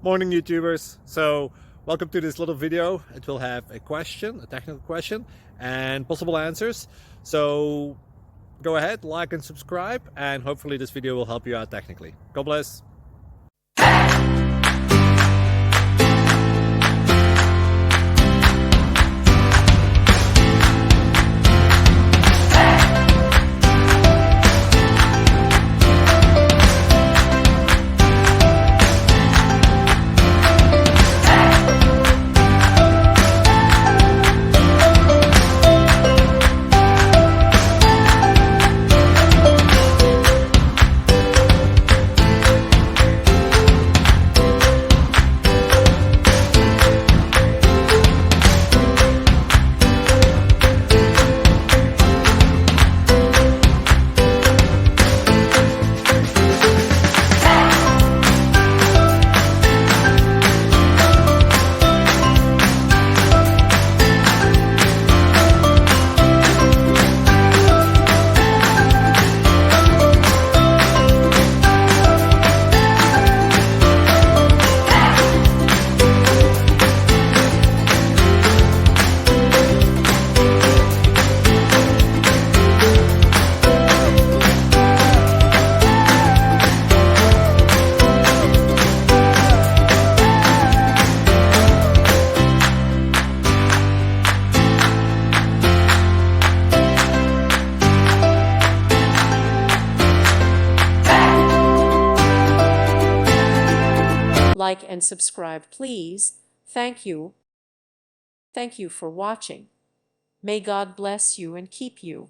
Morning YouTubers. So welcome to this little video. It will have a question, a technical question, and possible answers. So go ahead, like and subscribe, and hopefully this video will help you out technically. God bless. Like and subscribe, please. Thank you. Thank you for watching. May God bless you and keep you.